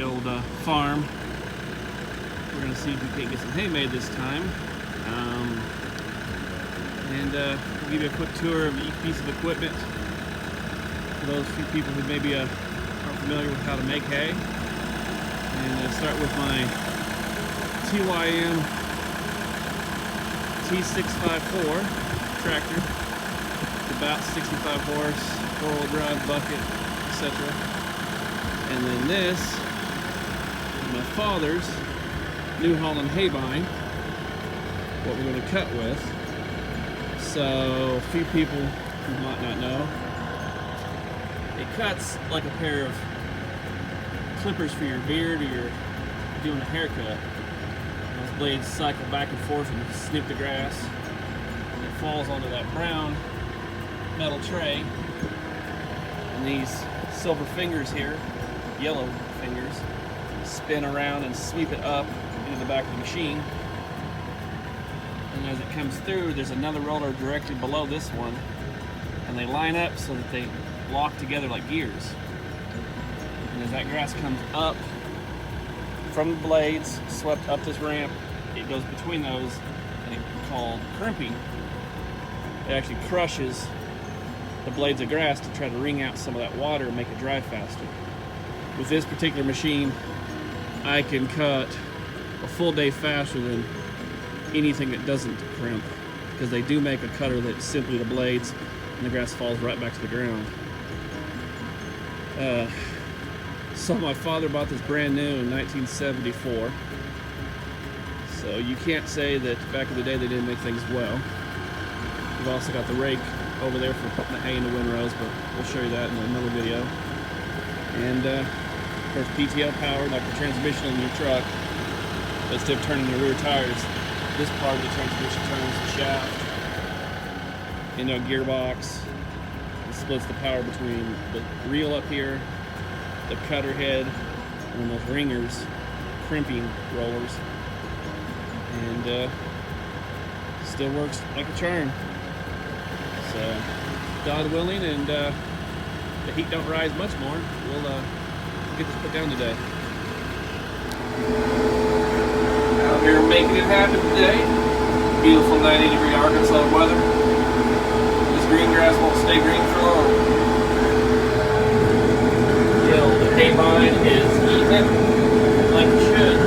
old farm. We're gonna see if we can't get some hay made this time. We'll give you a quick tour of each piece of equipment for those few people who maybe aren't familiar with how to make hay. And start with my TYM T654 tractor. It's about 65 horse, 4-wheel drive, bucket, etc. And then this is my father's New Holland Haybine, what we're going to cut with. So a few people who might not know, it cuts like a pair of clippers for your beard or you're doing a haircut. Those blades cycle back and forth and snip the grass, and it falls onto that brown metal tray, and these silver fingers here, yellow fingers, spin around and sweep it up into the back of the machine. And as it comes through, there's another roller directly below this one, and they line up so that they lock together like gears. And as that grass comes up from the blades, swept up this ramp, it goes between those, and it's called crimping. It actually crushes the blades of grass to try to wring out some of that water and make it dry faster. With this particular machine, I can cut a full day faster than anything that doesn't crimp, because they do make a cutter that's simply the blades and the grass falls right back to the ground. So my father bought this brand new in 1974. So you can't say that back in the day they didn't make things well. We've also got the rake over there for putting the hay in the windrows, but we'll show you that in another video. And of course PTO powered, like the transmission in your truck. But instead of turning the rear tires, this part of the transmission turns the shaft into a gearbox. It splits the power between the reel up here, the cutter head, and then those ringers, crimping rollers. And still works like a charm. So, God willing, and the heat don't rise much more, we'll get this put down today. Out here making it happen today. Beautiful 90-degree Arkansas weather. This green grass won't stay green for long. The haybine is eating like it should.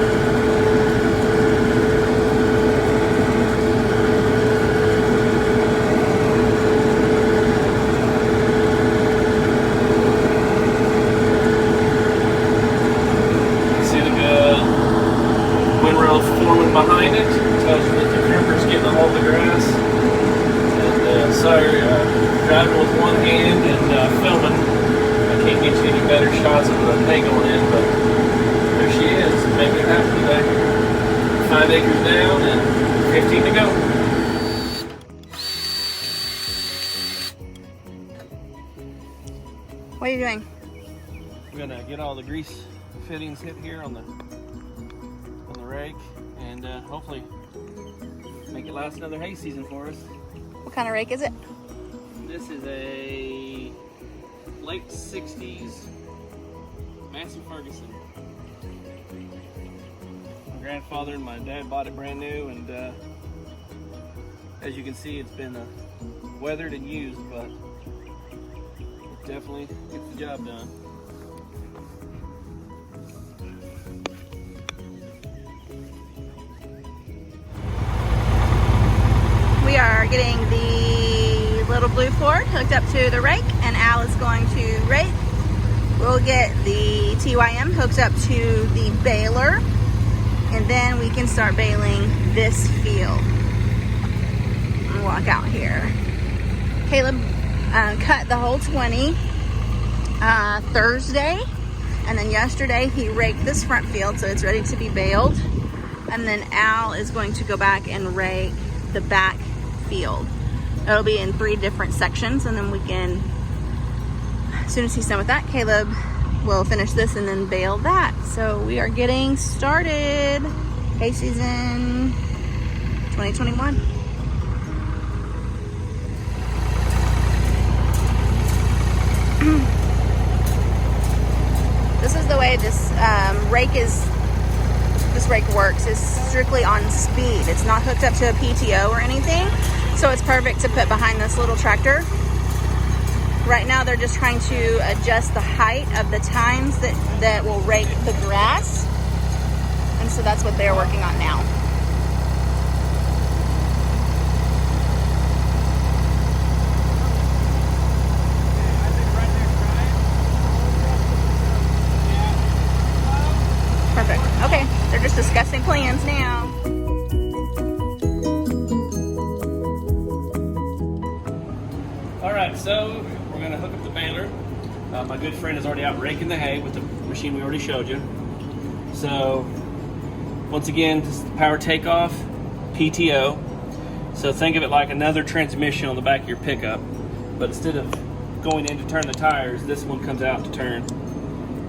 Forming behind it, tells you that the crimper's getting a hold of the grass. And sorry, driving with one hand and filming. I can't get you any better shots of the hay going in, but there she is, making it happen today. 5 acres down and 15 to go. What are you doing? I'm gonna get all the grease fittings hit here on the rake, and hopefully make it last another hay season for us. What kind of rake is it? This is a late 60s Massey Ferguson. My grandfather and my dad bought it brand new, and as you can see, it's been weathered and used, but it definitely gets the job done. We are getting the little blue Ford hooked up to the rake, and Al is going to rake. We'll get the TYM hooked up to the baler, and then we can start baling this field. I'll walk out here. Caleb cut the whole 20 Thursday, and then yesterday he raked this front field, so it's ready to be baled. And then Al is going to go back and rake the back field. It'll be in 3 different sections, and then we can, as soon as he's done with that, Caleb will finish this and then bale that. So we are getting started. Hay season 2021. This is the way this rake works. It's strictly on speed. It's not hooked up to a PTO or anything, so it's perfect to put behind this little tractor. Right now they're just trying to adjust the height of the tines that will rake the grass, and so that's what they're working on now. Perfect. Okay, they're just discussing plans now. All right, so we're gonna hook up the baler. My good friend is already out raking the hay with the machine we already showed you. So once again, this is the power takeoff, PTO. So think of it like another transmission on the back of your pickup, but instead of going in to turn the tires, this one comes out to turn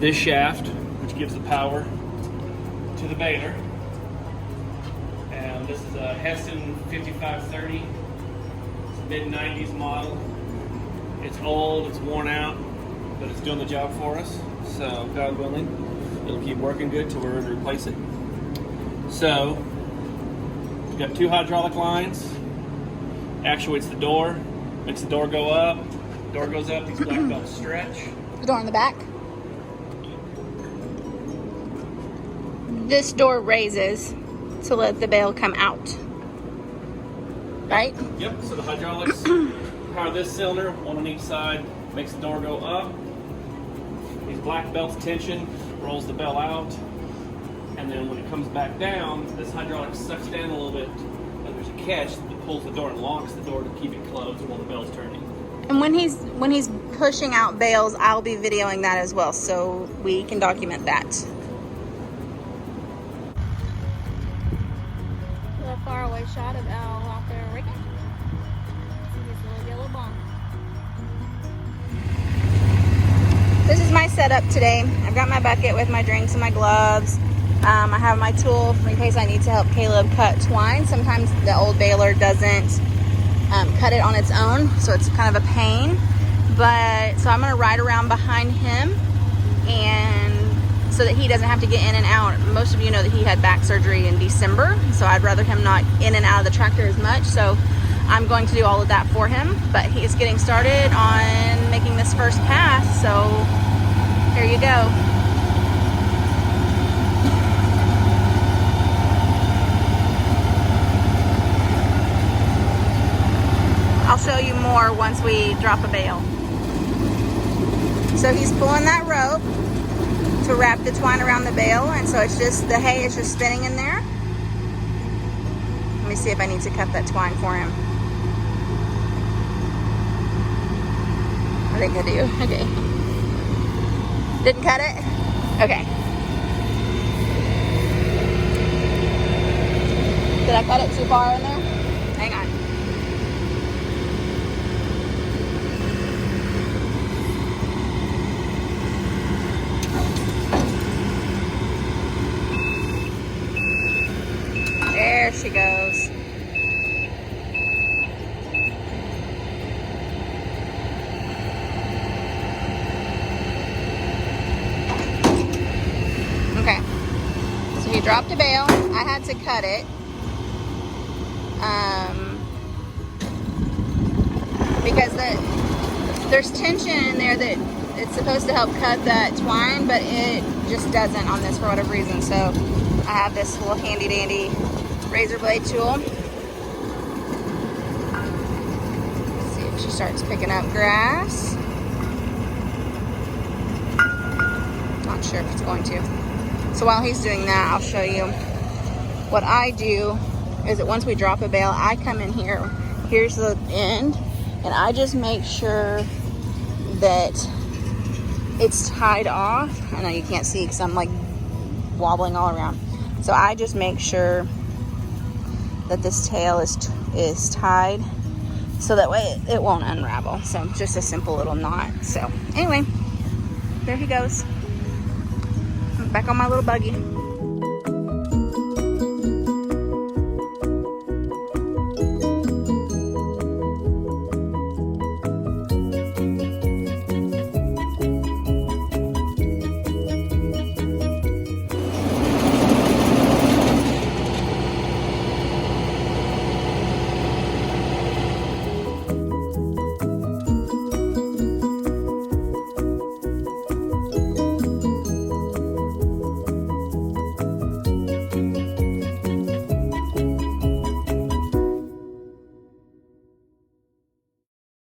this shaft, which gives the power to the baler. And this is a Heston 5530. It's a mid-90s model. It's old, it's worn out, but it's doing the job for us. So God willing, it'll keep working good till we're ready to replace it. So we've got 2 hydraulic lines, actuates the door, makes the door go up. Door goes up, these black belts stretch. The door in the back. This door raises to let the bale come out, right? Yep, so the hydraulics power this cylinder, one on each side, makes the door go up. These black belts tension, rolls the bell out, and then when it comes back down, this hydraulic sucks down a little bit, and there's a catch that pulls the door and locks the door to keep it closed while the bell's turning. And when he's pushing out bales, I'll be videoing that as well, so we can document that. A faraway shot of Al out there raking. His little yellow bomb. This is my setup today. I've got my bucket with my drinks and my gloves. I have my tool in case I need to help Caleb cut twine. Sometimes the old baler doesn't cut it on its own, so it's kind of a pain. But so I'm going to ride around behind him, and so that he doesn't have to get in and out. Most of you know that he had back surgery in December, so I'd rather him not in and out of the tractor as much. So I'm going to do all of that for him, but he's getting started on making this first pass. So here you go. I'll show you more once we drop a bale. So he's pulling that rope to wrap the twine around the bale, and so it's just, the hay is just spinning in there. Let me see if I need to cut that twine for him. I think I do. Okay. Didn't cut it? Okay. Did I cut it too far in there? Hang on. There she goes. Okay. So he dropped a bale. I had to cut it. Because there's tension in there that it's supposed to help cut that twine, but it just doesn't on this for whatever reason. So I have this little handy dandy razor blade tool. Let's see if she starts picking up grass. Not sure if it's going to. So while he's doing that, I'll show you what I do. Is that once we drop a bale, I come in here. Here's the end, and I just make sure that it's tied off. I know you can't see because I'm like wobbling all around. So I just make sure that this tail is tied, so that way it won't unravel. So just a simple little knot. So anyway, there he goes. Back on my little buggy.